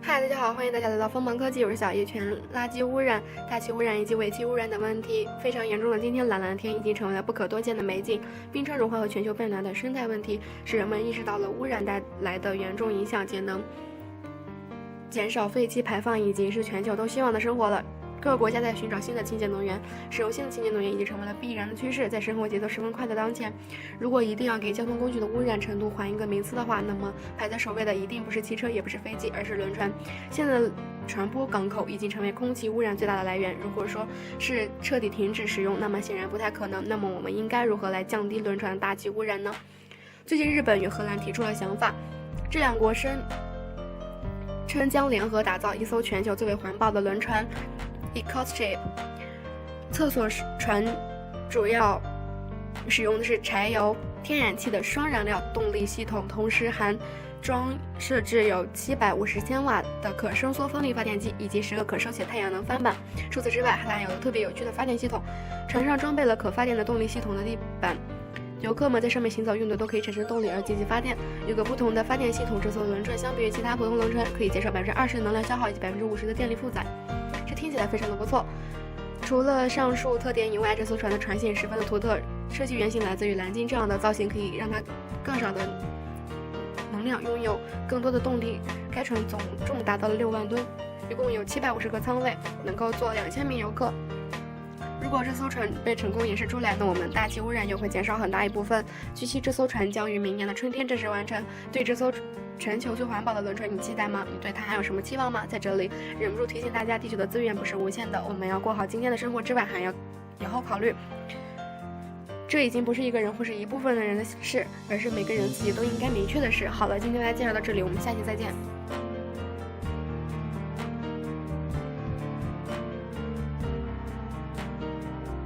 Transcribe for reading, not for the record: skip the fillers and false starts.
嗨，大家好，欢迎大家来到锋芒科技，我是小叶。全垃圾污染、大气污染以及尾气污染等问题非常严重的今天，蓝蓝的天已经成为了不可多见的美景。冰川融化和全球变暖等生态问题，使人们意识到了污染带来的严重影响，节能减少废气排放已经是全球都希望的生活了。各个国家在寻找新的清洁能源，使用新的清洁能源已经成为了必然的趋势。在生活节奏十分快的当前，如果一定要给交通工具的污染程度还一个名次的话，那么排在首位的一定不是汽车，也不是飞机，而是轮船。现在的船舶港口已经成为空气污染最大的来源。如果说是彻底停止使用，那么显然不太可能。那么我们应该如何来降低轮船的大气污染呢？最近日本与荷兰提出了想法，这两国称将联合打造一艘全球最为环保的轮船。EcoShip 厕所船主要使用的是柴油、天然气的双燃料动力系统，同时还设置有750千瓦的可伸缩风力发电机以及10个可收起的太阳能帆板。除此之外，还有特别有趣的发电系统，船上装备了可发电的动力系统的地板，游客们在上面行走用的都可以产生动力而积极发电。有个不同的发电系统，这艘轮船相比于其他普通轮船可以减少20%的能量消耗以及50%的电力负载，这听起来非常的不错。除了上述特点以外，这艘船的船型十分的独特，设计原型来自于蓝鲸，这样的造型可以让它更少的能量拥有更多的动力。该船总重达到了6万吨，一共有750个舱位，能够坐2000名游客。如果这艘船被成功演示出来，那我们大气污染又会减少很大一部分。据悉，这艘船将于明年的春天正式完成。对这艘全球最环保的轮船，你期待吗？你对它还有什么期望吗？在这里，忍不住提醒大家，地球的资源不是无限的，我们要过好今天的生活之外，还要以后考虑。这已经不是一个人或是一部分的人的事，而是每个人自己都应该明确的事。好了，今天大家介绍到这里，我们下期再见。